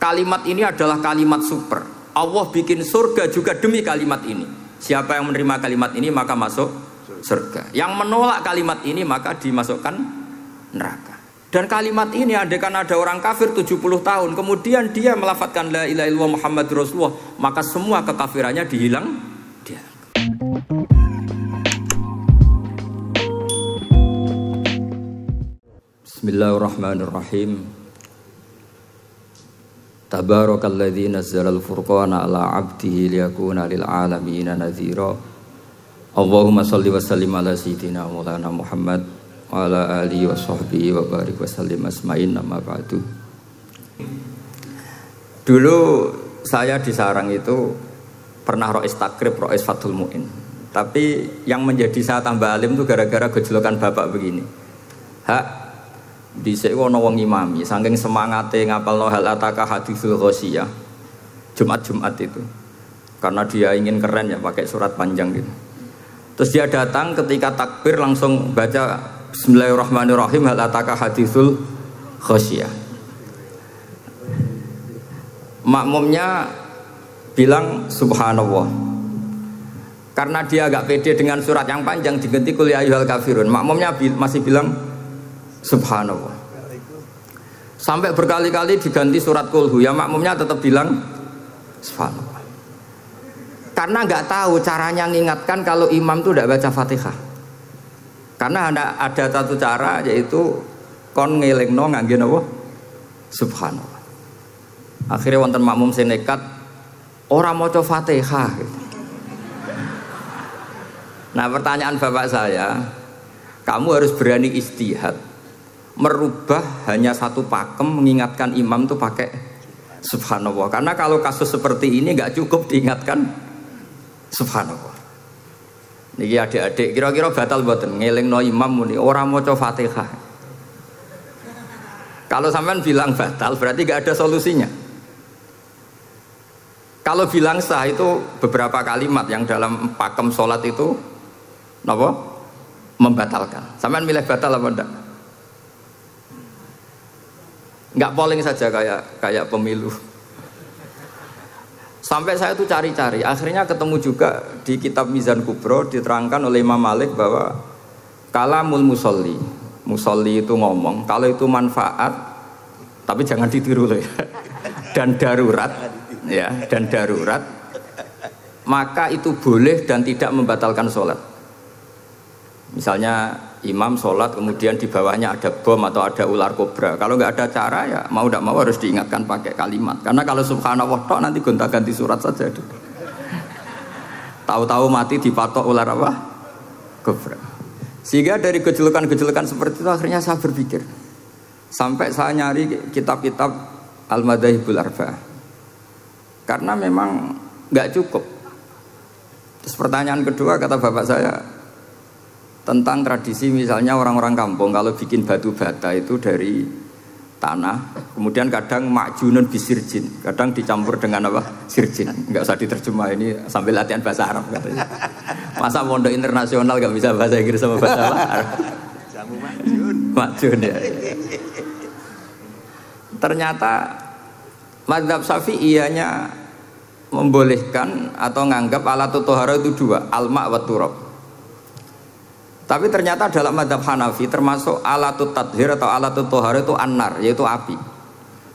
Kalimat ini adalah kalimat super. Allah bikin surga juga demi kalimat ini. Siapa yang menerima kalimat ini maka masuk surga. Yang menolak kalimat ini maka dimasukkan neraka. Dan kalimat ini andaikan ada orang kafir 70 tahun kemudian dia melafadzkan la ilaha illallah Muhammadur Rasulullah, maka semua kekafirannya dihilang dia. Bismillahirrahmanirrahim. Tabarakalladzi nazzalal furqana ala 'abdihi liyakuna lil 'alamin nadhira. Allahumma shalli wa sallim ala sayyidina Maulana Muhammad wa ala alihi wa sahbihi wa barik wa sallim asma'in amma ba'du. Dulu saya di Sarang itu pernah rois takrib, rois Fathul Mu'in. Tapi yang menjadi saya tambah alim itu gara-gara gejolokan bapak begini. Hak dhisik ana wong imami saking semangate ngapalno hal ataka haditsul ghasyiyah Jumat-Jumat itu. Karena dia ingin keren ya pakai surat panjang gitu. Terus dia datang ketika takbir langsung baca Bismillahirrahmanirrahim hal ataka haditsul ghasyiyah. Makmumnya bilang subhanallah. Karena dia agak pede dengan surat yang panjang diganti qul ya ayyuhal kafirun. Makmumnya masih bilang subhanallah. Sampai berkali-kali diganti surat kulhu, ya makmumnya tetap bilang subhanallah. Karena nggak tahu caranya mengingatkan kalau imam itu tidak baca Fatihah. Karena ada satu cara yaitu kon ngelingno ngangge napa? Subhanallah. Akhirnya wonten makmum sing nekat ora maca Fatihah. Nah, pertanyaan bapak saya, kamu harus berani ijtihad merubah hanya satu pakem mengingatkan imam tuh pakai subhanallah. Karena kalau kasus seperti ini nggak cukup diingatkan subhanallah. Niki adik-adik kira-kira batal mboten ngelingno imam muni ora maca Fatihah. Kalau sampean bilang batal berarti nggak ada solusinya. Kalau bilang sah itu beberapa kalimat yang dalam pakem sholat itu napa? Membatalkan. Sampean milih batal apa enggak? Enggak polling saja kayak pemilu. Sampai saya tuh cari-cari, akhirnya ketemu juga di kitab Mizan Kubro diterangkan oleh Imam Malik bahwa kalamul musolli, musolli itu ngomong kalau itu manfaat, tapi jangan ditiru loh ya, dan darurat, ya, dan darurat, maka itu boleh dan tidak membatalkan sholat. Misalnya imam sholat kemudian di bawahnya ada bom atau ada ular kobra, kalau nggak ada cara ya mau tidak mau harus diingatkan pakai kalimat. Karena kalau subhanallah tok nanti gonta-ganti surat saja. Tahu-tahu mati dipatok ular apa? Kobra. Sehingga dari gejolokan-gejolokan seperti itu akhirnya saya berpikir, sampai saya nyari kitab-kitab Al-Madzhabul Arba'ah. Karena memang nggak cukup. Terus pertanyaan kedua kata bapak saya tentang tradisi misalnya orang-orang kampung kalau bikin batu bata itu dari tanah, kemudian kadang makjunun bisirjin, kadang dicampur dengan apa? Sirjin. Enggak usah diterjemah, ini sambil latihan bahasa Arab katanya. Masa pondok internasional enggak bisa bahasa Inggris sama bahasa Arab? Jamu makjun. Makjun ya. Ternyata mazhab Syafi'iyahnya membolehkan atau nganggap alatut thaharah itu dua, al-ma' wa turab. Tapi ternyata dalam mazhab Hanafi termasuk alatut tathhir atau alatut thaharah itu an-nar, yaitu api.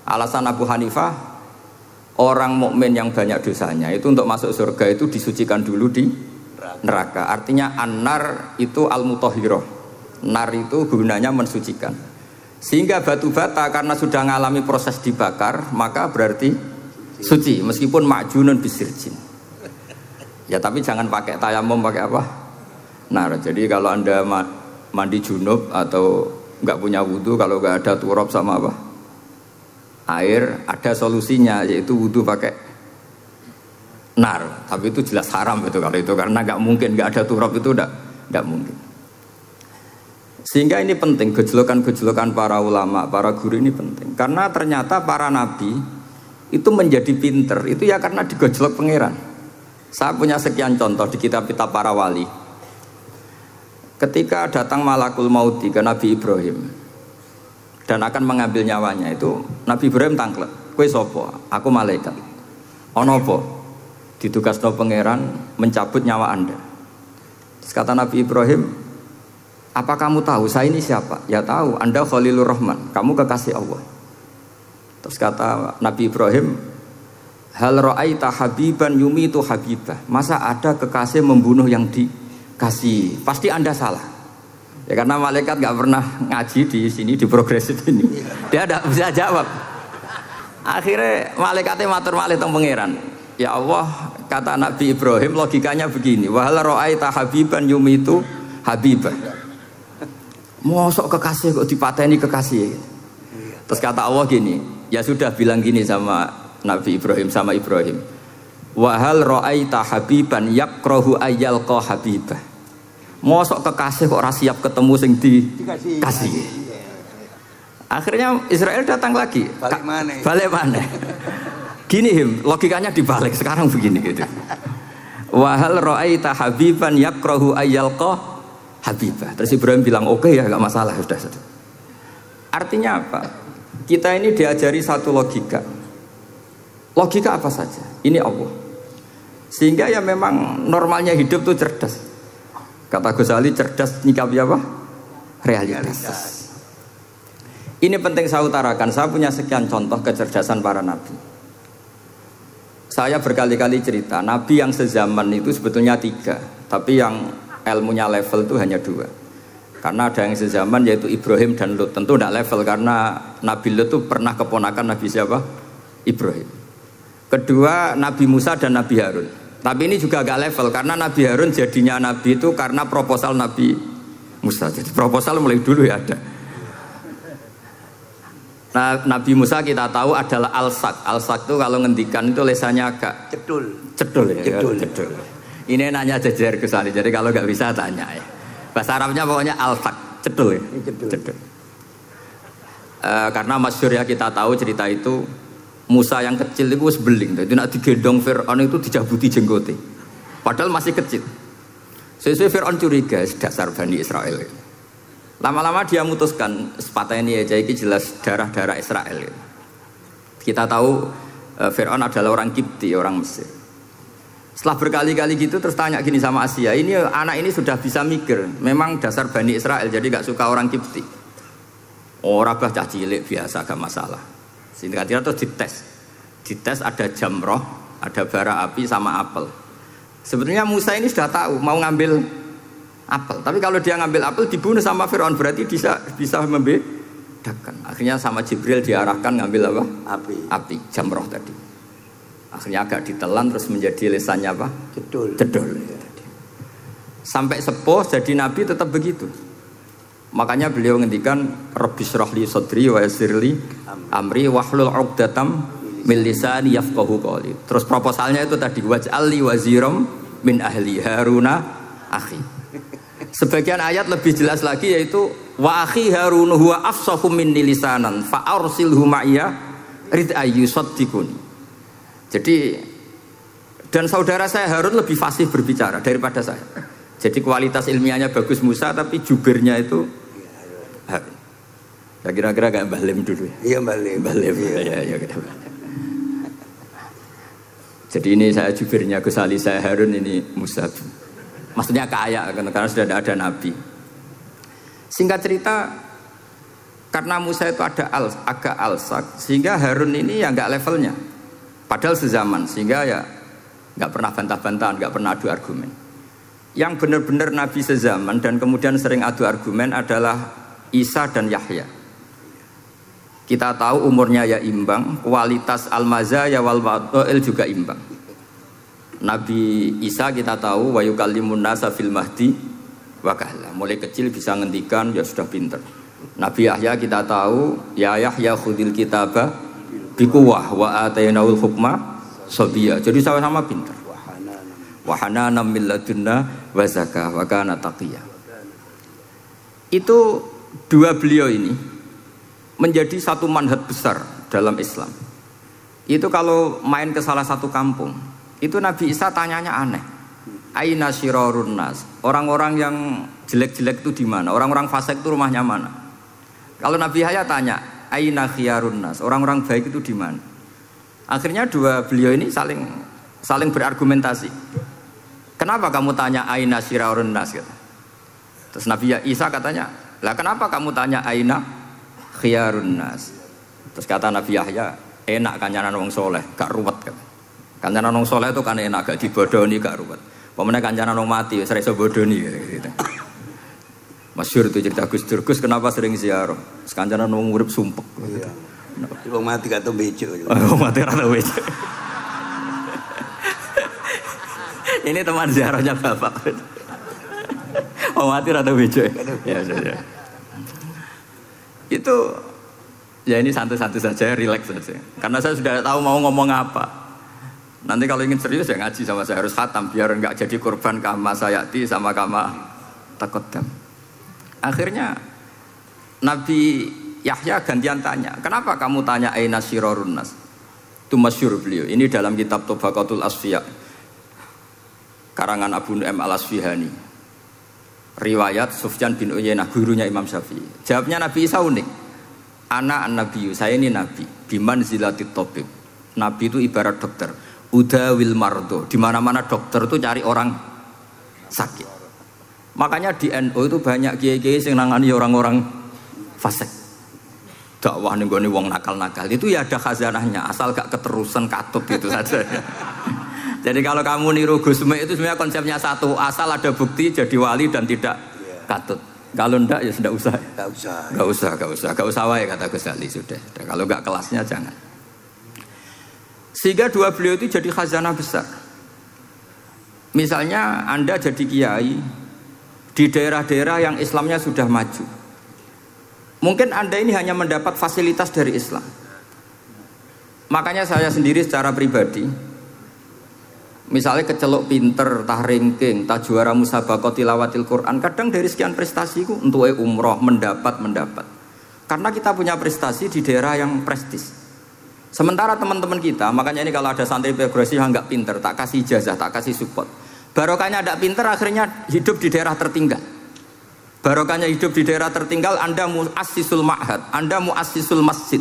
Alasan Abu Hanifah, orang mukmin yang banyak dosanya itu untuk masuk surga itu disucikan dulu di neraka. Artinya an-nar itu al-mutahhirah. Nar itu gunanya mensucikan. Sehingga batu bata karena sudah mengalami proses dibakar, maka berarti suci meskipun ma'junun bisirjin. Ya tapi jangan pakai tayamum, pakai apa? Nah, jadi kalau anda mandi junub atau nggak punya wudhu, kalau nggak ada turab sama apa air, ada solusinya yaitu wudhu pakai nar. Tapi itu jelas haram itu kalau itu, karena nggak mungkin nggak ada turab, itu nggak mungkin. Sehingga ini penting, gejolokan-gejolokan para ulama, para guru ini penting, karena ternyata para nabi itu menjadi pinter itu ya karena digojlok pangeran. Saya punya sekian contoh di kitab-kitab para wali. Ketika datang malakul mauti ke Nabi Ibrahim dan akan mengambil nyawanya, itu Nabi Ibrahim tangklek. kowe sapa? Aku malaikat. Ana apa? Ditugasno pangeran mencabut nyawa Anda. Terus kata Nabi Ibrahim, apa kamu tahu saya ini siapa? Ya tahu, Anda Khalilur Rahman, kamu kekasih Allah. Terus kata Nabi Ibrahim, hal ra'aita habiban yumitu habibah. Masa ada kekasih membunuh yang dikasih? Pasti Anda salah. Ya karena malaikat gak pernah ngaji di sini, di progresif ini. Dia tidak bisa jawab. Akhirnya malaikatnya matur malih teng pangeran. Ya Allah, kata Nabi Ibrahim logikanya begini, wa hal ra'aita habiban yumitu habibah. Mosok kekasih kok dipateni kekasih. Terus kata Allah gini, ya sudah bilang gini sama Nabi Ibrahim, sama Ibrahim. Wa hal ra'aita habiban yakrahu ayyalqa habibah. Mosok kekasih kok ora siap ketemu sing dikasih. Akhirnya Israel datang lagi. Balik mana? Gini logikanya dibalik sekarang begini gitu. Wa hal ra'aita habiban yakrahu ayyalqa habibah. Terus Ibrahim bilang oke ya, gak masalah, sudah. Artinya apa? Kita ini diajari satu logika. Logika apa saja? Ini Allah. Sehingga ya memang normalnya hidup tuh cerdas. Kata Ghazali, cerdas nyikapi apa? Realitas. Ini penting saya utarakan. Saya punya sekian contoh kecerdasan para nabi. Saya berkali-kali cerita, nabi yang sezaman itu sebetulnya 3, tapi yang ilmunya level itu hanya 2. Karena ada yang sezaman yaitu Ibrahim dan Lut. Tentu tidak level karena Nabi Lut itu pernah keponakan Nabi siapa? Ibrahim. Kedua Nabi Musa dan Nabi Harun. Tapi ini juga agak level karena Nabi Harun jadinya Nabi itu karena proposal Nabi Musa. Jadi proposal mulai dulu ya ada. Nah, Nabi Musa kita tahu adalah al-sak. Al-sak itu kalau ngendikan itu lesannya agak cedul ya. Cedul. Ini nanya jejer ke sana. Jadi kalau nggak bisa tanya ya. Bahasa Arabnya pokoknya al-sak, cedul ya. Cedul. Karena masyhur ya kita tahu cerita itu Musa yang kecil itu sebeling. Itu nak digendong Fir'aun itu dijabuti jenggote. Padahal masih kecil. Sesuai Fir'aun curiga dasar Bani Israel. Lama-lama dia memutuskan sepatah ini aja ini jelas darah-darah Israel. Kita tahu Fir'aun adalah orang Kipti, orang Mesir. Setelah berkali-kali gitu terus tanya gini sama Asia, ini anak ini sudah bisa mikir, memang dasar Bani Israel jadi gak suka orang Kipti. Orang bah cah cilik biasa gak masalah. Singkatnya terus dites ada jamroh, ada bara api sama apel. Sebetulnya Musa ini sudah tahu mau ngambil apel, tapi kalau dia ngambil apel dibunuh sama Fir'aun berarti bisa membedakan. Akhirnya sama Jibril diarahkan ngambil apa? Api, jamroh tadi. Akhirnya agak ditelan terus menjadi lesannya apa? Cedul. Sampai sepuh jadi nabi tetap begitu. Makanya beliau ngendikan Rabbis shrahli sadri wa yassirli amri wahlul 'uqdatam min lisani yafqahu qawli. Terus proposalnya itu tadi waj'alli waziram min ahli Haruna akhi. Sebagian ayat lebih jelas lagi yaitu wa akhi Harun huwa afsahu minni lisanan fa arsilhu ma'iya rid ayyusaddiquni. Jadi dan saudara saya Harun lebih fasih berbicara daripada saya. Jadi kualitas ilmiahnya bagus Musa tapi jubirnya itu Harun. Ya kira-kira kayak Mbah Lim dulu. Iya Mbah Lim. Ya. Jadi ini saya jubirnya Gus Ali, saya Harun, ini Musa. Maksudnya kaya karena sudah ada nabi. Singkat cerita karena Musa itu agak alsak sehingga Harun ini ya nggak levelnya. Padahal sezaman sehingga ya nggak pernah bantah-bantahan, nggak pernah adu argumen. Yang benar-benar nabi sezaman dan kemudian sering adu argumen adalah Isa dan Yahya. Kita tahu umurnya ya imbang, kualitas al-mazaya wal wada'il juga imbang. Nabi Isa kita tahu wa yukallimun nasa fil mahdi wa kahla. Mulai kecil bisa ngendikan ya sudah pinter. Nabi Yahya kita tahu ya Yahya khudil kitaba biquwah wa atainaul hukma sabiyya. Jadi sama-sama pinter. Wa hananan min ladunna wa zakah wa kana taqiyya. Itu dua beliau ini menjadi satu manhaj besar dalam Islam. Itu kalau main ke salah satu kampung, itu Nabi Isa tanyanya aneh. Aina syirarun nas? Orang-orang yang jelek-jelek itu di mana? Orang-orang fasik itu rumahnya mana? Kalau Nabi Yahya tanya, aina khiyarun nas? Orang-orang baik itu di mana? Akhirnya beliau ini saling berargumentasi. Kenapa kamu tanya aina syirarun nas gitu. Terus Nabi Isa katanya, "Lah kenapa kamu tanya aina khiyarun nas?" Terus kata Nabi Yahya, "Enak kancanan wong soleh, gak ruwet kan." Kancanan wong soleh itu kan enak, gak dibodoni, gak ruwet. Pemene kancanan wong mati wis ora iso bodoni gitu. Masyhur itu cerita Gus Dur, Gus kenapa sering ziarah? Kancanan wong urip sumpek. Iya. Wong mati gak tau becuk. Wong mati ora tau becuk. Ini teman ziarahnya Bapak. Wong mati ora tau becuk. Ya. Itu ya ini santai-santai saja, rileks saja. Karena saya sudah tahu mau ngomong apa. Nanti kalau ingin serius ya ngaji sama saya harus khatam biar enggak jadi korban kama sayati sama kama takodam. Akhirnya Nabi Yahya gantian tanya, kenapa kamu tanya aina syirarun nas? Itu masyhur beliau. Ini dalam kitab Tabaqatul Asfiya karangan Abu Nu'aim Al-Asfihani. Riwayat Sufyan bin Uyainah gurunya Imam Syafi'i. Jawabnya Nabi Isa unik. Ana an-nabiyyu, saya ini nabi. Biman zilatit tabib. Nabi itu ibarat dokter. Udawil mardo. Di mana-mana dokter itu cari orang sakit. Makanya di NU itu banyak kiai-kiai yang nangani orang-orang fasik. Dakwah ning gone wong nakal-nakal itu ya ada khazanahnya, asal gak keterusan katut gitu saja. Jadi kalau kamu niru Gusme itu sebenarnya konsepnya satu, asal ada bukti jadi wali dan tidak katut. Kalau ndak ya sudah usah. Gak usah wae kata Gus Ali sudah. Kalau gak kelasnya jangan. Sehingga dua beliau itu jadi khazanah besar. Misalnya Anda jadi kiai di daerah-daerah yang Islamnya sudah maju. Mungkin Anda ini hanya mendapat fasilitas dari Islam. Makanya saya sendiri secara pribadi, misalnya kecelok pinter, tah ranking, tah juara musabaqah tilawatil Quran, kadang dari sekian prestasiku untuk umroh mendapat. Karena kita punya prestasi di daerah yang prestis. Sementara teman-teman kita, makanya ini kalau ada santri progresif yang nggak pinter, tak kasih ijazah, tak kasih support. Barokahnya tidak pinter, akhirnya hidup di daerah tertinggal. Barokahnya hidup di daerah tertinggal, Anda muassisul ma'had, Anda muassisul masjid.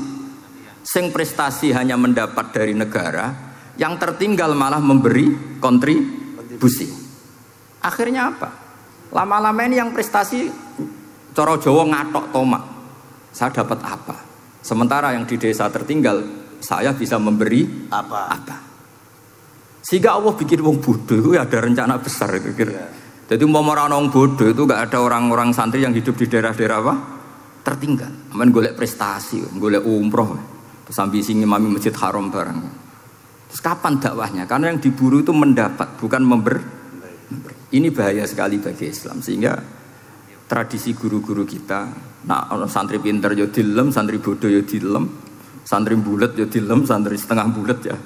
Sing prestasi hanya mendapat dari negara, yang tertinggal malah memberi kontribusi. Akhirnya apa? Lama-lama ini yang prestasi coro Jawa ngatok tomak. Saya dapat apa? Sementara yang di desa tertinggal, saya bisa memberi apa? Sehingga Allah bikin wong bodoh itu ada rencana besar itu kira. Yeah. Jadi mau orang bodoh itu gak ada orang-orang santri yang hidup di daerah-daerah apa? Tertinggal. Aman golek prestasi, golek umroh. Terus ambisi ngimami Masjid Haram bareng. Terus kapan dakwahnya? Karena yang diburu itu mendapat, bukan memberi. Ini bahaya sekali bagi Islam. Sehingga tradisi guru-guru kita, nah santri pinter yo dilem, santri bodoh yo dilem, santri bulet yo dilem, santri setengah bulet ya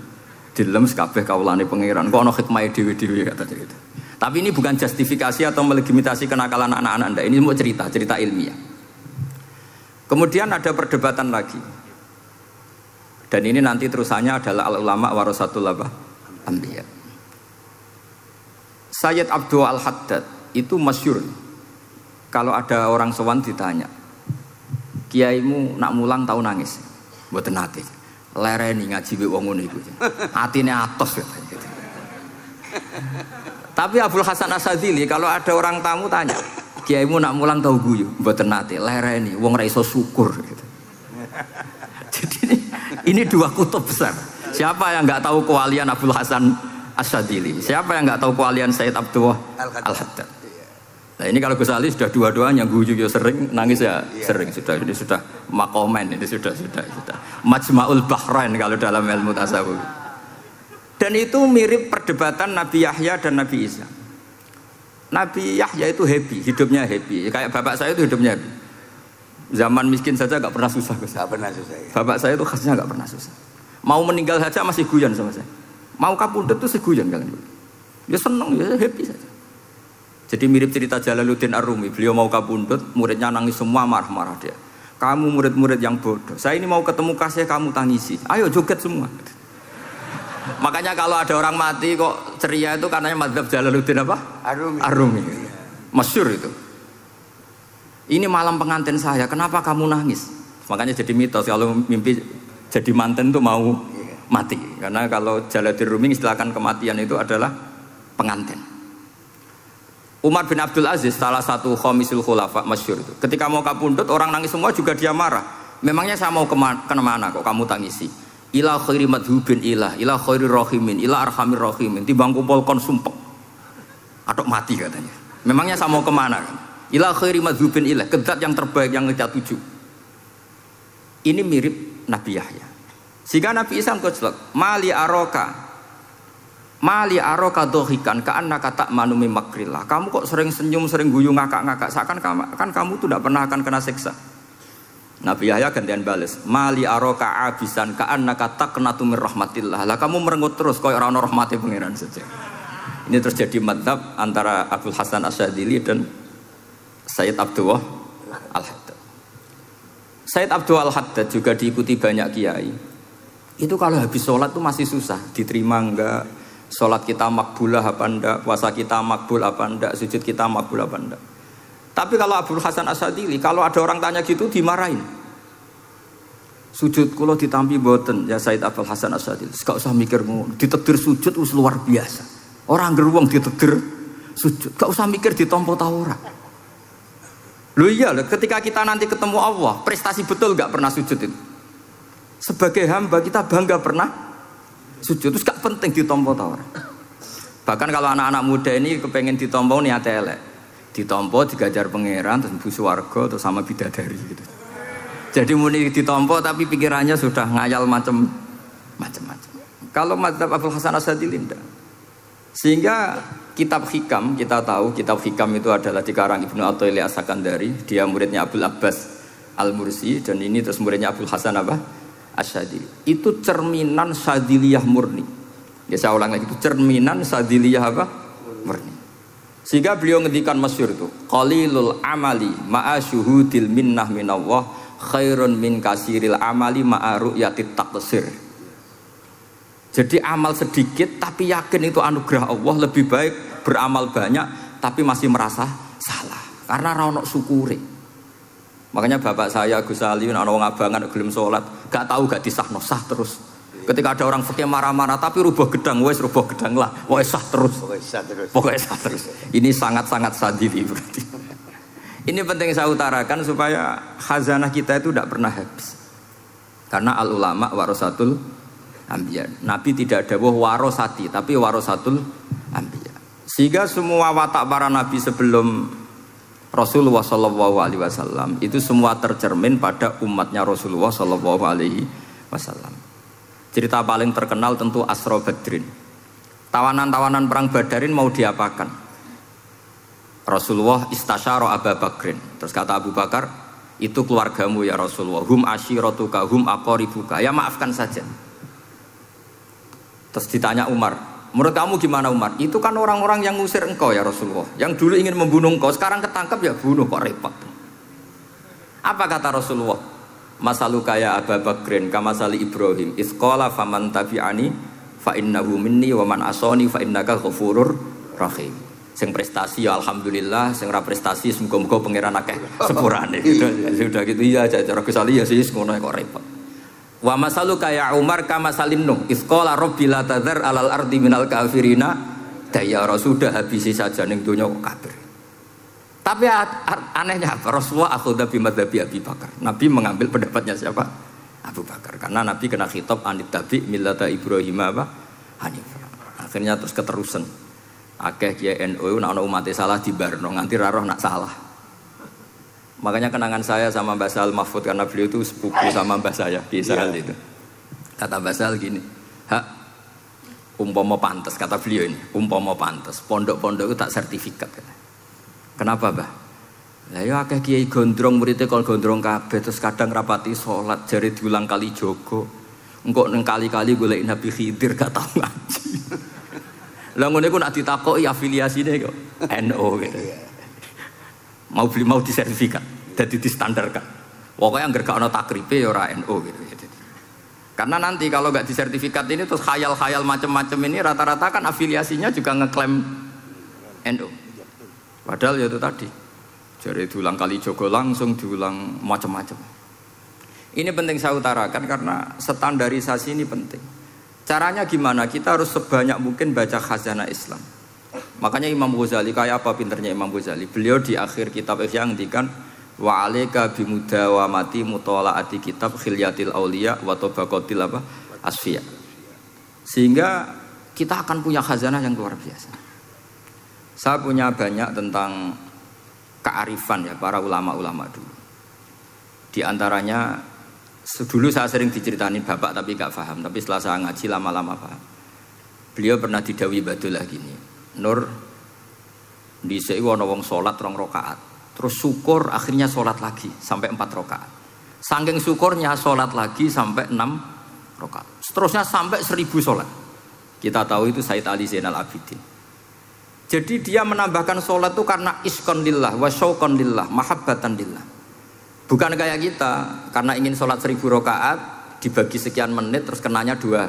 dilem sekabeh kaulane pangeran. Kok ana hikmahe dhewe-dhewe kata gitu. Tapi ini bukan justifikasi atau melegitimasi kenakalan anak-anak Anda. Ini semua cerita ilmiah. Kemudian ada perdebatan lagi. Dan ini nanti terusannya adalah al-ulama warasatul anbiya. Sayyid Abdul Al-Haddad itu masyhur. Kalau ada orang sowan ditanya, "Kiaimu nak mulang tau nangis?" Mboten nate. Lereni ngaji wong ngono iku. Atine atos gitu. Tapi Abdul Hasan Asyadzili kalau ada orang tamu tanya, "Kiaimu nak mulang tau guyu?" Mboten nate. Lereni wong ra iso syukur gitu. Jadi ini dua kutub besar. Siapa yang enggak tahu kewalian Abdul Hasan Asyadzili? Siapa yang enggak tahu kewalian Sayyid Abdul Al-Haddad? Nah ini kalau Gus Ali sudah dua-duanya guyu ya sering, nangis ya sering, sudah ini sudah makomen, ini sudah Majma'ul Bahrain kalau dalam ilmu tasawuf. Dan itu mirip perdebatan Nabi Yahya dan Nabi Isa. Nabi Yahya itu happy, hidupnya happy. Kayak bapak saya itu hidupnya happy. Zaman miskin saja gak pernah susah. Gak pernah susah ya. Bapak saya itu khasnya gak pernah susah. Mau meninggal saja masih guyon sama saya. Mau kapundhut itu seguyon kalian. Ya seneng, ya happy saja. Jadi mirip cerita Jalaluddin Ar-Rumi. Beliau mau kapundhut, muridnya nangis semua, marah-marah dia. Kamu murid-murid yang bodoh. Saya ini mau ketemu kasih kamu tangisi. Ayo joget semua. Makanya kalau ada orang mati kok ceria itu karena mazhab Jalaluddin apa? Ar-Rumi. Masyhur itu. Ini malam pengantin saya, kenapa kamu nangis? Makanya jadi mitos kalau mimpi jadi manten tuh mau mati. Karena kalau Jalaluddin Rumi istilahkan kematian itu adalah pengantin. Umar bin Abdul Aziz, salah satu khomisul khulafa masyhur itu, ketika mau kapundhut orang nangis semua juga dia marah. Memangnya saya mau kemana kok kamu tangisi? Ila khairi madhubin ila khairi rahimin, ila arhamir rahimin. Timbang kumpul kon sumpek. Atok mati katanya. Memangnya saya mau kemana kan? Ila khairi madhubin ila, ke zat yang terbaik yang kita tuju. Ini mirip Nabi Yahya. Sehingga Nabi Isa koclok, mali aroka dohikan ka'annaka ta'manu min makrillah. Kamu kok sering senyum, sering guyu, ngakak-ngakak, seakan kan kamu tuh tidak pernah akan kena siksa. Nabi Yahya gantian balas, mali aroka abisan ka'annaka taqnatu min rahmatillah. Lah kamu merengut terus koyo ora ono rahmate pangeran saja. Ini terus jadi madzhab antara Abdul Hasan Asyadzili dan Sayyid Abdullah Al-Haddad. Sayyid Abdullah Al-Haddad juga diikuti banyak kiai. Itu kalau habis sholat tuh masih susah, diterima enggak, sholat kita makbulah apa enggak, puasa kita makbul apa enggak, sujud kita makbul apa enggak. Tapi kalau Abdul Hasan Asyadzili, kalau ada orang tanya gitu dimarahin. Sujud kula ditampi boten ya Sayyid Abdul Hasan Asyadzili. Gak usah mikir ngono, ditakdir sujud wis luar biasa. Orang geruang ditakdir sujud, gak usah mikir ditampa ta ora. Loh iya, ketika kita nanti ketemu Allah, prestasi betul gak pernah sujud itu. Sebagai hamba kita bangga pernah sujud, terus gak penting ditampa ta ora. Bahkan kalau anak-anak muda ini kepengen ditampa niate elek. Ditampa digajar pangeran terus mlebu swarga terus sama bidadari gitu. Jadi muni ditampa tapi pikirannya sudah ngayal macam-macam. Kalau madzhab Abdul Hasan Asyadzili tidak. Sehingga kitab hikam, kita tahu kitab hikam itu adalah dikarang Ibnu Athaillah As-Sakandari, dia muridnya Abdul Abbas Al-Mursi, dan ini terus muridnya Abdul Hasan Asyadzili. Itu cerminan Syadziliyah murni. Ya saya ulang lagi, itu cerminan Syadziliyah murni. Sehingga beliau ngendikan masyhur itu, qalilul amali ma'a syuhudil minnah minallah khairun min kasiril amali ma'a ru'yatit taqsir. Jadi amal sedikit tapi yakin itu anugerah Allah, lebih baik beramal banyak tapi masih merasa salah karena ra ono syukure. Makanya bapak saya Gus Ali ana wong abangan gelem salat, gak tahu gak disahno sah terus. Ketika ada orang fakir marah-marah tapi rubah gedang, wes rubah gedang lah, pokoknya sah terus. Pokoknya sah terus. Ini sangat-sangat sadili berarti. Ini penting saya utarakan supaya khazanah kita itu tidak pernah habis. Karena al ulama warasatul anbiya. Nabi tidak ada warosati, tapi warasatul anbiya. Sehingga semua watak para nabi sebelum Rasulullah Shallallahu Alaihi Wasallam itu semua tercermin pada umatnya Rasulullah Shallallahu Alaihi Wasallam. Cerita paling terkenal tentu Asra Badrin. Tawanan-tawanan perang Badarin mau diapakan? Rasulullah istasyara Abu Bakrin. Terus kata Abu Bakar, itu keluargamu ya Rasulullah. Hum asyiratuka, hum aqaribuka. Ya maafkan saja. Terus ditanya Umar, menurut kamu gimana Umar? Itu kan orang-orang yang ngusir engkau ya Rasulullah. Yang dulu ingin membunuh engkau, sekarang ketangkap ya bunuh, kok repot. Apa kata Rasulullah? Masaluka ya Abu Bakrin kamasali Ibrahim isqala faman tabi'ani fa innahu minni wa man asani fa innaka ghafurur rahim. Sing prestasi ya alhamdulillah, sing ra prestasi semoga-moga pangeran akeh sepurane. Sudah gitu ya cara Gus Ali ya sih ngono kok repot. Wa masaluka ya Umar kamasalin nuh isqala rabbi la tadzar alal ardi minal kafirina dayara. Sudah habisi saja ning donya kok kafir. Tapi anehnya apa? Rasulullah akhudha bimadhabi Abi Bakar. Nabi mengambil pendapatnya siapa? Abu Bakar. Karena Nabi kena khitab anit tabi millata Ibrahim hanifah. Akhirnya terus keterusan. Akeh kiai NU nek ana umat salah dibarno nganti ra roh nak salah. Makanya kenangan saya sama Mbah Sal Mahfud karena beliau itu sepupu sama Mbah saya, Kiai Sal itu. Kata Mbah Sal gini, "Hak umpama pantes," kata beliau ini, "umpama pantes, pondok-pondok itu tak sertifikat." Kenapa, Mbah? Lah ya akeh kiai gondrong muridé kol gondrong kabeh terus kadang rapati salat jare diulang kali jogo. Engko neng kali-kali golek Nabi Khidir gak tau ngaji. Lah ngene ku nak ditakoki afiliasine kok NU gitu. Mau disertifikat, jadi distandarkan. Pokoknya anggar gak ana takribe ya ora NU gitu. Karena nanti kalau gak disertifikat ini terus khayal-khayal macam-macam ini rata-rata kan afiliasinya juga ngeklaim NU. Padahal ya itu tadi, jadi diulang kali jogo langsung diulang macam-macam. Ini penting saya utarakan karena standarisasi ini penting. Caranya gimana? Kita harus sebanyak mungkin baca khazanah Islam. Makanya Imam Ghazali, kayak apa pinternya Imam Ghazali? Beliau di akhir kitab Ihya ngendikan wa 'alaika bimudawamati mutalaati kitab Khilyatil Auliya wa Tabaqatil Asfiya. Sehingga kita akan punya khazanah yang luar biasa. Saya punya banyak tentang kearifan ya para ulama-ulama dulu. Di antaranya dulu saya sering diceritain bapak tapi gak paham, tapi setelah saya ngaji lama-lama paham. Beliau pernah didawi Badullah gini, Nur dhisik ana wong salat 2 rakaat, terus syukur akhirnya salat lagi sampai 4 rakaat. Saking syukurnya salat lagi sampai 6 rakaat. Seterusnya sampai 1000 salat. Kita tahu itu Said Ali Zainal Abidin. Jadi dia menambahkan salat itu karena iskon lillah wa syauqan lillah, mahabbatan lillah. Bukan kayak kita, karena ingin sholat 1000 rakaat dibagi sekian menit terus kenanya 2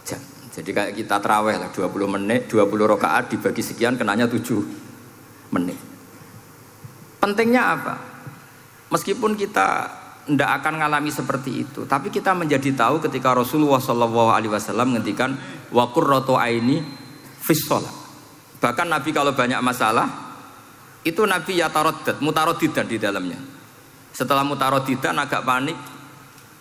jam. Jadi kayak kita terawih lah 20 menit, 20 rakaat dibagi sekian kenanya 7 menit. Pentingnya apa? Meskipun kita tidak akan ngalami seperti itu, tapi kita menjadi tahu ketika Rasulullah SAW ngendikan wa qurratu aini fis shalah. Bahkan Nabi kalau banyak masalah itu Nabi yataraddad, mutaraddidan di dalamnya. Setelah mutaraddidan agak panik,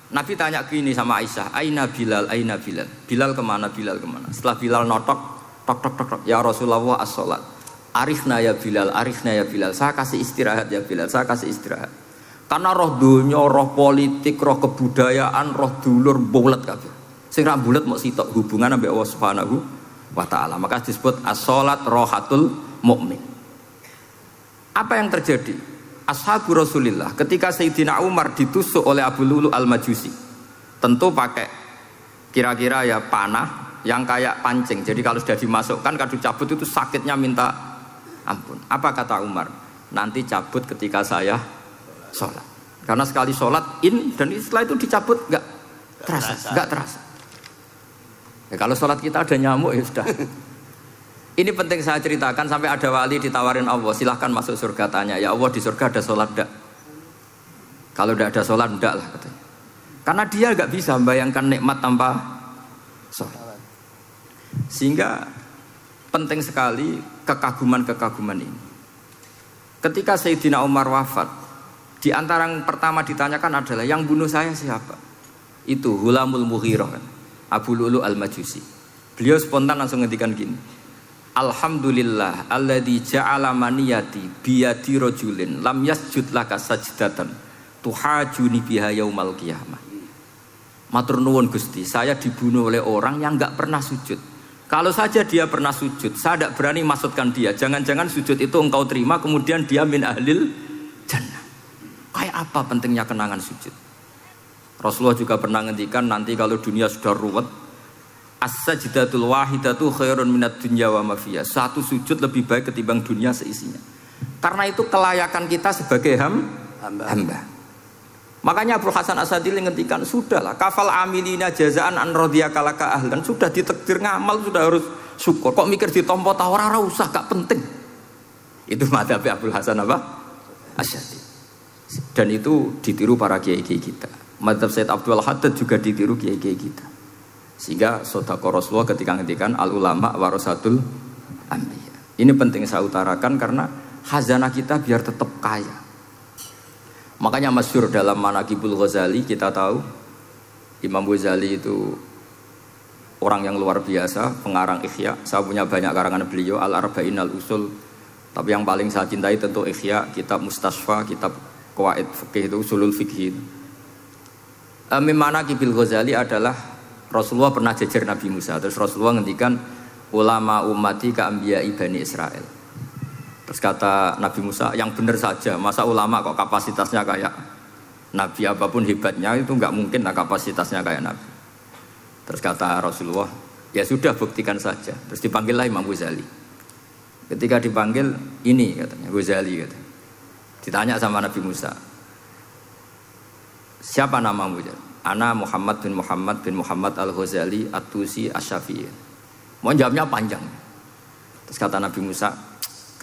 Nabi tanya gini sama Aisyah, Aina Bilal, Aina Bilal. Bilal kemana, Bilal kemana? Setelah Bilal notok, tok tok tok tok, ya Rasulullah as-sholat. Arifna ya Bilal, arifna ya Bilal. Saya kasih istirahat ya Bilal, saya kasih istirahat. Karena roh dunya, roh politik, roh kebudayaan, roh dulur bulet kabeh. Sing ra bulet mok sitok hubungan ambek Allah Subhanahu wa taala. Maka disebut as-sholat rohatul mukmin. Apa yang terjadi? Ashabu Rasulillah ketika Sayyidina Umar ditusuk oleh Abu Lulu Al-Majusi, tentu pakai kira-kira ya panah yang kayak pancing. Jadi kalau sudah dimasukkan kadu cabut itu sakitnya minta ampun. Apa kata Umar? Nanti cabut ketika saya sholat. Karena sekali sholat dan setelah itu dicabut nggak terasa. Ya, kalau sholat kita ada nyamuk ya sudah. Ini penting saya ceritakan sampai ada wali ditawarin Allah, silahkan masuk surga, tanya, ya Allah di surga ada sholat enggak? Kalau tidak ada sholat enggak lah katanya. Karena dia enggak bisa membayangkan nikmat tanpa sholat. Sehingga penting sekali kekaguman-kekaguman ini. Ketika Sayyidina Umar wafat, di antara yang pertama ditanyakan adalah yang bunuh saya siapa? Itu Hulamul Mughirah, Abu Lulu Al-Majusi. Beliau spontan langsung ngendikan gini, Alhamdulillah alladzi ja'ala maniyati biyadi rajulin lam yasjud laka sajdatan tuhajuni biha yaumal qiyamah. Matur nuwun Gusti, saya dibunuh oleh orang yang enggak pernah sujud. Kalau saja dia pernah sujud, saya tidak berani maksudkan dia. Jangan-jangan sujud itu engkau terima kemudian dia min ahlil jannah. Kayak apa pentingnya kenangan sujud? Rasulullah juga pernah ngendikan nanti kalau dunia sudah ruwet, as-sajdatul wahidatu khairun minad dunya wa ma fiha. Satu sujud lebih baik ketimbang dunia seisinya. Karena itu kelayakan kita sebagai hamba. Makanya Abu Hasan Asadili ngendikan, sudahlah kafal amilina jazaan an radhiyakalaka ahlan. Sudah ditakdir ngamal sudah harus syukur. Kok mikir ditompo ta ora usah, gak penting. Itu madzhab Abu Hasan Asadili. Dan itu ditiru para kiai-kiai kita. Madzhab Said Abdul Haddad juga ditiru kiai-kiai kita. Sehingga sedekah Rasulullah ketika ngendikan al ulama warasatul anbiya. Ini penting saya utarakan karena khazanah kita biar tetap kaya. Makanya masyhur dalam Manaqibul Ghazali kita tahu Imam Ghazali itu orang yang luar biasa, pengarang Ihya. Saya punya banyak karangan beliau, Al-Arba'in Al-Usul. Tapi yang paling saya cintai tentu Ihya, kitab Mustasfa, kitab Qawaid Fikih itu Usulul Fikih. Manaqibul Ghazali adalah Rasulullah pernah jejer Nabi Musa. Terus Rasulullah ngendikan ulama ummati ka anbiya'i Bani Israel. Terus kata Nabi Musa, yang benar saja, masa ulama kok kapasitasnya kayak Nabi, apapun hebatnya itu enggak mungkin lah kapasitasnya kayak Nabi. Terus kata Rasulullah, ya sudah buktikan saja. Terus dipanggillah Imam Ghazali. Ketika dipanggil, ini katanya Ghazali katanya. Ditanya sama Nabi Musa, siapa namamu? Ana Muhammad bin Muhammad Al-Ghazali At-Tusi Asy-Syafi'i. Mau jawabnya panjang. Terus kata Nabi Musa,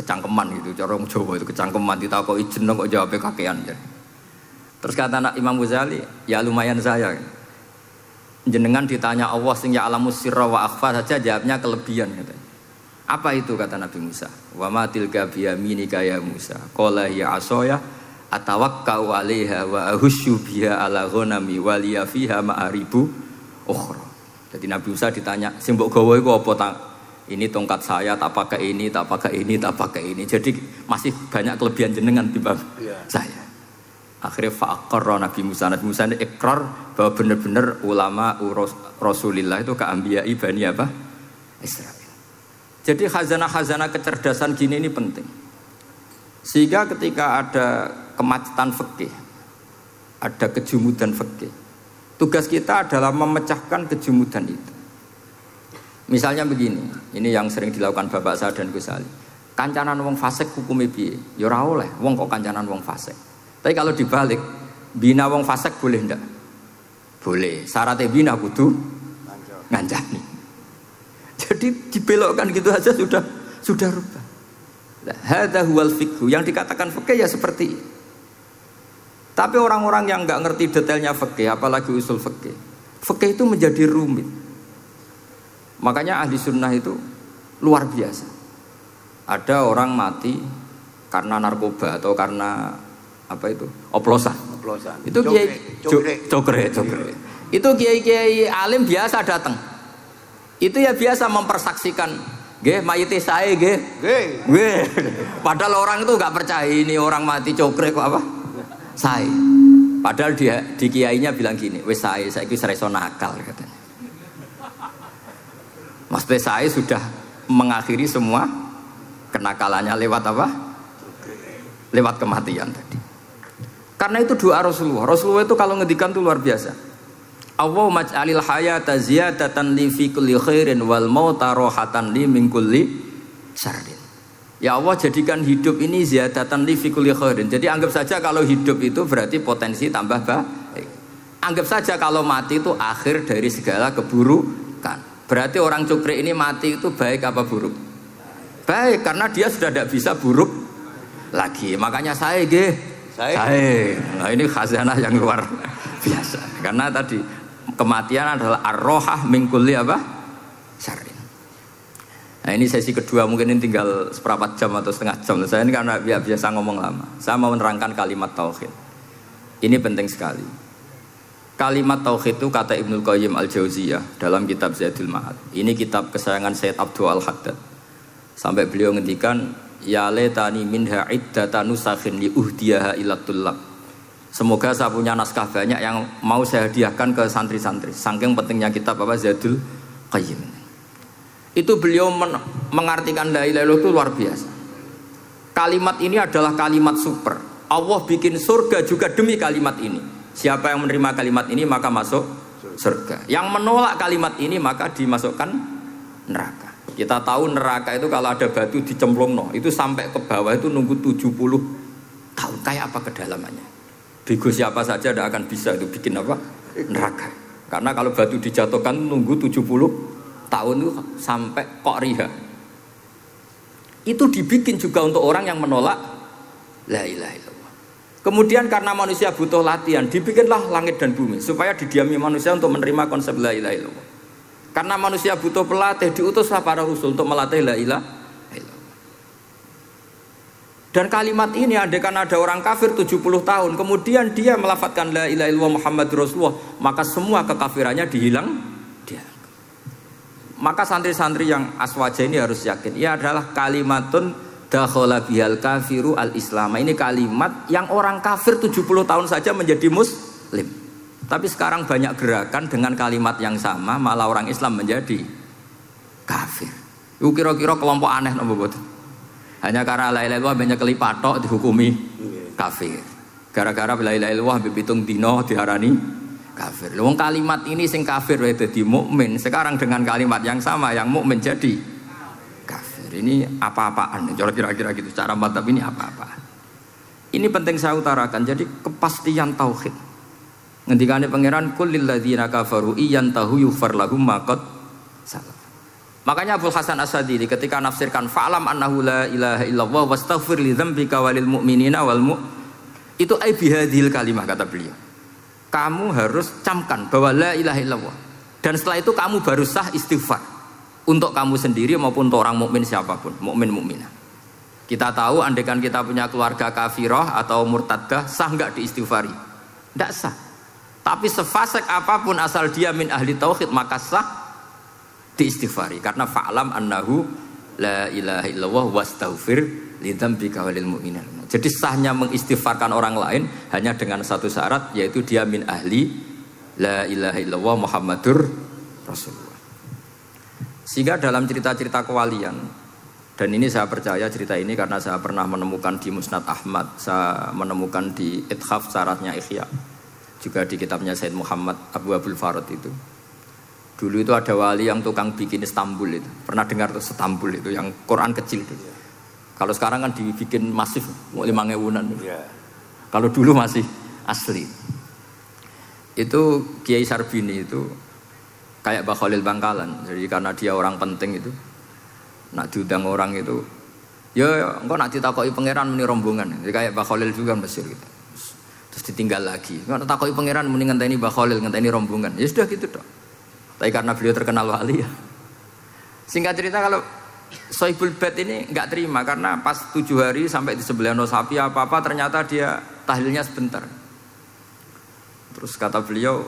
kecangkeman gitu, cara orang Jawa itu kecangkeman, ditakoki jeneng kok jawabnya kakean. Terus kata Imam Ghazali, ya lumayan saya. Jenengan ditanya Allah sing ya'lamus sirra wa akhfa saja jawabnya kelebihan katanya. Apa itu kata Nabi Musa? Wa ma tilka biyaminika ya Musa. Qala ya asaya atawakkau 'alaiha wa ahusyu biha 'ala ghanami wa liya fiha ma'aribu ukhra. Jadi Nabi Musa ditanya, "Sing mbok gawa iku apa ta?" Ini tongkat saya, tak pakai ini, tak pakai ini, tak pakai ini. Jadi masih banyak kelebihan jenengan timbang saya. Akhirnya fa'aqarra Nabi Musa ini ikrar bahwa benar-benar ulama Rasulillah itu keambiyai Bani apa? Israel. Jadi khazanah-khazanah kecerdasan gini ini penting. Sehingga ketika ada kemacetan fikih, ada kejumudan fikih, tugas kita adalah memecahkan kejumudan itu. Misalnya begini, ini yang sering dilakukan Bapak saya dan Gus Ali. Kancanan wong fasik hukumnya piye? Ya ora oleh, wong kok kancanan wong fasik. Tapi kalau dibalik, bina wong fasik boleh ndak? Boleh. Syaratnya bina kudu ngancani. Jadi dibelokkan gitu aja sudah rubah. Hadza huwal fiqh. Yang dikatakan fikih ya seperti ini. Tapi orang-orang yang enggak ngerti detailnya fikih, apalagi usul fikih, fikih itu menjadi rumit. Makanya ahli sunnah itu luar biasa. Ada orang mati karena narkoba atau karena apa itu? Oplosan. Itu kiai cokre. Itu kiai alim biasa datang. Itu ya biasa mempersaksikan, nggih mayite sae nggih. Nggih. Padahal orang itu enggak percaya ini orang mati cokre kok apa? Sae. Padahal dia di kiainya bilang gini, wis sae saiki wis iso nakal katanya. Maksudnya saya sudah mengakhiri semua kenakalannya lewat apa? Lewat kematian tadi. Karena itu doa Rasulullah. Rasulullah itu kalau ngedikan itu luar biasa. Allahumma ij'alil hayata ziyadatan li fi kulli khairin wal mauta rohatan li min kulli syarrin. Ya Allah, jadikan hidup ini ziyadatan li fi kulli khairin. Jadi anggap saja kalau hidup itu berarti potensi tambah baik. Anggap saja kalau mati itu akhir dari segala keburukan. Berarti orang cukri ini mati itu baik apa buruk? Baik, karena dia sudah tidak bisa buruk lagi. Makanya saya. Nah ini khazanah yang luar biasa. Karena tadi kematian adalah ar-rohah min kulli apa? Syarrin. Nah ini sesi kedua, mungkin ini tinggal seperempat jam atau setengah jam. Saya ini karena biasa ngomong lama. Saya mau menerangkan kalimat tauhid. Ini penting sekali. Kalimat tauhid itu kata Ibnul Qayyim Al-Jauziyah dalam kitab Zadul Ma'ad. Ini kitab kesayangan Sayyid Abdul Al-Haddad. Sampai beliau ngendikan, ya laitani minha iddatan nusakhin li uhdiyaha ila tullab. Semoga saya punya naskah banyak yang mau saya hadiahkan ke santri-santri. Saking pentingnya kitab apa Zadul Qayyim. Itu beliau mengartikan la ilaha illallah itu luar biasa. Kalimat ini adalah kalimat super. Allah bikin surga juga demi kalimat ini. Siapa yang menerima kalimat ini maka masuk surga. Yang menolak kalimat ini maka dimasukkan neraka. Kita tahu neraka itu kalau ada batu dicemplung itu sampai ke bawah itu nunggu 70 tahun. Kayak apa kedalamannya? Bego siapa saja tidak akan bisa itu bikin apa? Neraka. Karena kalau batu dijatuhkan nunggu 70 tahun itu sampai qariha. Itu dibikin juga untuk orang yang menolak la ilaha illallah. Kemudian karena manusia butuh latihan, dibikinlah langit dan bumi supaya didiami manusia untuk menerima konsep la ilaha illallah. Karena manusia butuh pelatih, diutuslah para rasul untuk melatih la ilaha illallah. Dan kalimat ini andaikan ada orang kafir 70 tahun, kemudian dia melafadzkan la ilaha illallah Muhammad Rasulullah, maka semua kekafirannya dihilang dia. Maka santri-santri yang aswaja ini harus yakin, ia adalah kalimatun dakhala bihal kafiru al-islam. Ini kalimat yang orang kafir 70 tahun saja menjadi muslim. Tapi sekarang banyak gerakan dengan kalimat yang sama malah orang Islam menjadi kafir. Itu kira-kira kelompok aneh napa mboten? Hanya karena la ilaha illallah banyak kelipat tok dihukumi kafir. Gara-gara la ilaha illallah pitung dina diarani kafir. Wong kalimat ini sing kafir wae dadi mukmin. Sekarang dengan kalimat yang sama yang mukmin jadi ini apa-apaan, kira-kira gitu cara madzhab ini apa-apaan. Ini penting saya utarakan. Jadi kepastian tauhid. Ngendikane pangeran kullil ladzina kafaru iyantahu yughfar lahum ma qad salaf. Makanya Abul Hasan As-Sadili ketika nafsirkan fa'lam annahu la ilaha illallah wastaghfir li dzambika walil mu'minina wal itu ai bihadhil kalimah kata beliau. Kamu harus camkan bahwa la ilaha illallah Dan setelah itu kamu baru sah istighfar untuk kamu sendiri maupun untuk orang mukmin siapapun, mukmin mukminah. Kita tahu andaikan kita punya keluarga kafirah atau murtadah, sah nggak diistighfari? Tidak sah. Tapi sefasik apapun asal dia min ahli tauhid maka sah diistighfari. Karena fa'lam annahu la ilaha illallah wastaghfir lidzambika walil mu'minin. Jadi sahnya mengistighfarkan orang lain hanya dengan satu syarat, yaitu dia min ahli la ilaha illallah Muhammadur Rasulullah. Sehingga dalam cerita-cerita kewalian, dan ini saya percaya cerita ini karena saya pernah menemukan di Musnad Ahmad, saya menemukan di Ithaf syaratnya Ihya, juga di kitabnya Said Muhammad Abu Abdul Farad itu. Dulu itu ada wali yang tukang bikin Istanbul itu. Pernah dengar tuh Istanbul itu yang Quran kecil itu. Kalau sekarang kan dibikin masif, mau 5.000-an. Kalau dulu masih asli. Itu Kiai Sarbini itu kayak Mbah Khalil Bangkalan. Jadi karena dia orang penting itu, nak diundang orang itu, ya engkau nak ditakoki pangeran muni rombongan. Jadi kayak Mbah Khalil juga Mesir gitu. Terus ditinggal lagi. Engkau takoki pangeran muni ngenteni Mbah Khalil, ngenteni rombongan. Ya sudah gitu dong. Tapi karena beliau terkenal wali ya. Singkat cerita kalau Sohibul Bait ini nggak terima karena pas 7 hari sampai di sebelah sapi apa-apa ternyata dia tahlilnya sebentar. Terus kata beliau,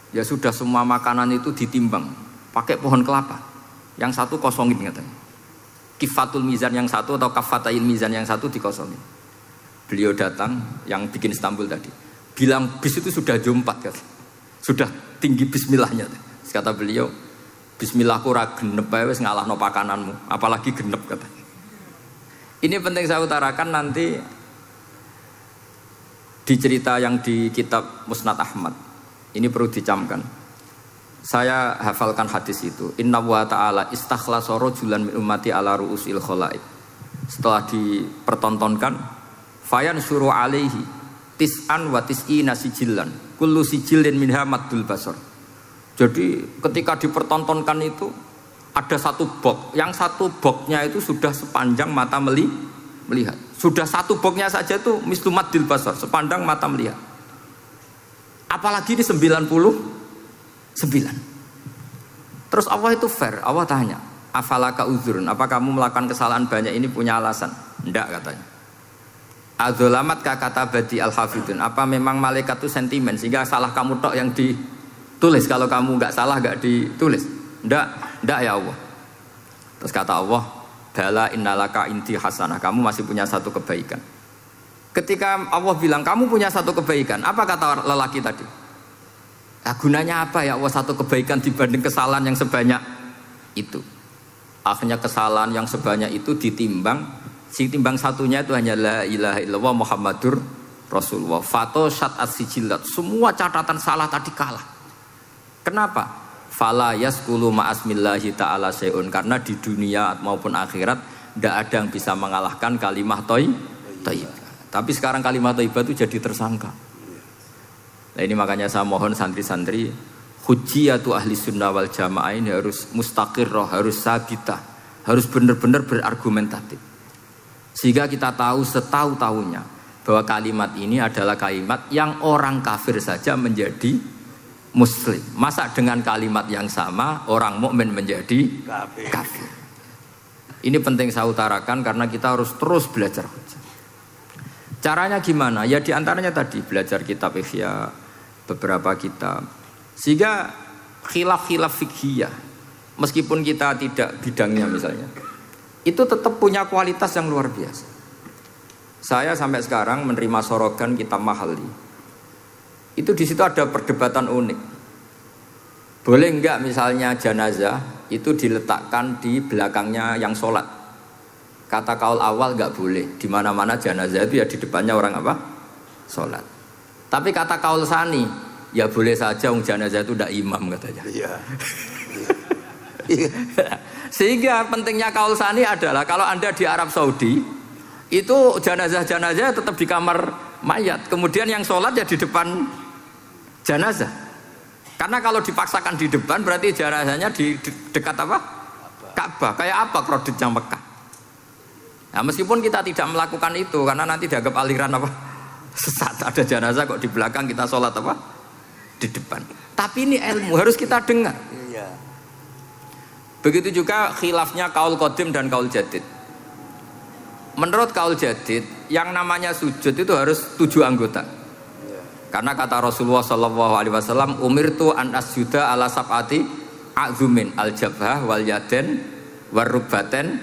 ya sudah semua makanan itu ditimbang pakai pohon kelapa. Yang satu kosongin katanya. Kifatul mizan yang satu atau kafatain mizan yang satu dikosongin. Beliau datang yang bikin Istanbul tadi. Bilang bis itu sudah jompat kan. Sudah tinggi bismillahnya. Kata beliau, bismillahku ra genep ae wis ngalahno pakananmu, apalagi genep kata. Ini penting saya utarakan nanti di cerita yang di kitab Musnad Ahmad. Ini perlu dicamkan. Saya hafalkan hadis itu. Inna wa ta'ala istakhlasa rajulan min ummati ala ru'usil khalaik. Setelah dipertontonkan, fayan syuru alaihi tis'an wa tis'ina sijillan. Kullu sijillin minha maddul basar. Jadi ketika dipertontonkan itu ada satu box, yang satu boxnya itu sudah sepanjang mata melihat. Sudah satu boxnya saja itu mislu maddil basar, sepandang mata melihat. Apalagi di 99. Terus Allah itu fair, Allah tanya, afalaka uzrun, apa kamu melakukan kesalahan banyak ini punya alasan? Enggak katanya. Adzolamat kata badi al-hafidun, apa memang malaikat itu sentimen sehingga salah kamu tok yang ditulis, kalau kamu enggak salah enggak ditulis? Enggak ya Allah. Terus kata Allah, bala innalaka inti hasanah, kamu masih punya satu kebaikan. Ketika Allah bilang kamu punya satu kebaikan, apa kata lelaki tadi? Nah, gunanya apa ya Allah satu kebaikan dibanding kesalahan yang sebanyak itu? Akhirnya kesalahan yang sebanyak itu ditimbang. Si timbang satunya itu hanya la ilaha illallah Muhammadur Rasulullah. Fato syat as-sijilat. Semua catatan salah tadi kalah. Kenapa? Fala yaskulu ma'asmillahi ta'ala syai'un. Karena di dunia maupun akhirat tidak ada yang bisa mengalahkan kalimah thayyibah. Tapi sekarang kalimah thayyibah itu jadi tersangka. Nah ini makanya saya mohon santri-santri, hujjiyatu ahli sunnah wal jamaah ini harus mustaqirrah, harus sabitah, harus benar-benar berargumentatif. Sehingga kita tahu setahu-tahunya bahwa kalimat ini adalah kalimat yang orang kafir saja menjadi muslim. Masa dengan kalimat yang sama orang mukmin menjadi kafir. Ini penting saya utarakan karena kita harus terus belajar. Caranya gimana? Ya diantaranya tadi belajar kitab Ihya, beberapa kitab. Sehingga khilaf-khilaf fikhiyah, meskipun kita tidak bidangnya misalnya, itu tetap punya kualitas yang luar biasa. Saya sampai sekarang menerima sorogan kitab Mahalli. Itu di situ ada perdebatan unik. Boleh enggak misalnya jenazah itu diletakkan di belakangnya yang sholat? Kata kaul awal enggak boleh. Di mana-mana jenazah itu ya di depannya orang apa? Sholat. Tapi kata kaul sani, ya boleh saja jenazah itu enggak imam katanya. Iya. Sehingga pentingnya kaul sani adalah kalau Anda di Arab Saudi itu jenazah-jenazah tetap di kamar mayat, kemudian yang sholat ya di depan jenazah. Karena kalau dipaksakan di depan berarti jenazahnya di dekat apa? Ka'bah. Kayak apa kreditnya Mekah. Nah, meskipun kita tidak melakukan itu karena nanti dianggap aliran apa? Sesat. Ada jenazah kok di belakang kita sholat apa? di depan. Tapi ini ilmu harus kita dengar. Iya. Begitu juga khilafnya kaul qadim dan kaul jadid. Menurut kaul jadid, yang namanya sujud itu harus 7 anggota. Karena kata Rasulullah SAW, umirtu an asjuda ala sab'ati a'zumin al-jabhah wal yaden wal rubbaten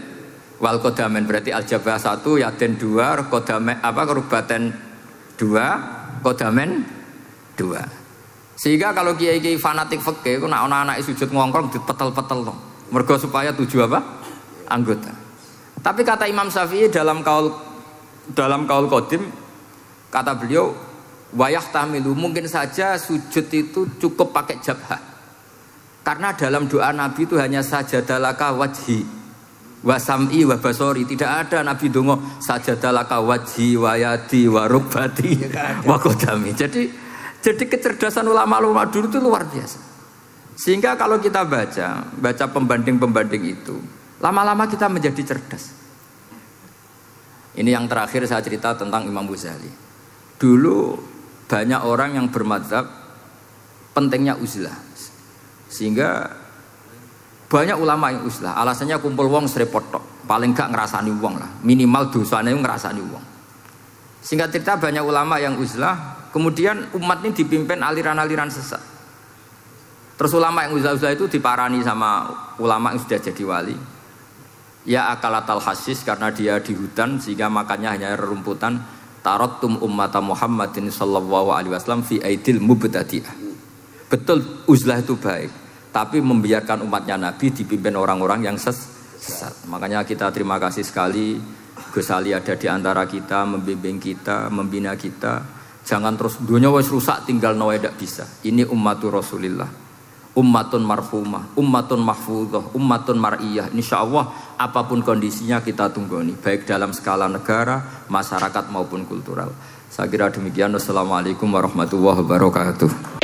wal kodamen. Berarti al-jabhah 1, yaden 2, kodamen rubbaten 2, kodamen 2. Sehingga kalau kiai-kiai fanatik fikih itu nak anak-anak sujud ngongkrong dipetel-petel loh. Mergo supaya 7 apa? Anggota. Tapi kata Imam Syafi'i dalam kaul qadim, kata beliau, wayah tamilu, mungkin saja sujud itu cukup pakai jabhah. Karena dalam doa Nabi itu hanya sajadalaka wajhi wa sam'i wa basori. Tidak ada Nabi dongo sajadalaka wajhi wa yadi wa rubbati wa kodami. Jadi kecerdasan ulama-ulama dulu itu luar biasa. Sehingga kalau kita baca pembanding-pembanding itu, lama-lama kita menjadi cerdas. Ini yang terakhir saya cerita tentang Imam Ghazali. Dulu banyak orang yang bermadzhab pentingnya uzlah, sehingga banyak ulama yang uzlah. Alasannya kumpul wong serepot tok, paling gak ngerasani wong lah, minimal dosanya ngerasani wong. Singkat cerita banyak ulama yang uzlah, kemudian umat ini dipimpin aliran-aliran sesat. Terus ulama yang uzlah-uzlah itu diparani sama ulama yang sudah jadi wali. Ya akalatal hasis, karena dia di hutan sehingga makannya hanya rerumputan. Tarattum ummata Muhammadin sallallahu alaihi wasallam fi aidil mubtadi'ah. Betul uzlah itu baik, tapi membiarkan umatnya Nabi dipimpin orang-orang yang sesat. Makanya kita terima kasih sekali Gus Ali ada di antara kita, membimbing kita, membina kita. Jangan terus dunia wis rusak tinggal nawa tidak bisa. Ini ummatur Rasulillah, ummatun marhumah, ummatun mahfudhah, ummatun mar'iyah. Insyaallah apapun kondisinya kita tunggoni, baik dalam skala negara, masyarakat maupun kultural. Saya kira demikian. Wassalamualaikum warahmatullahi wabarakatuh.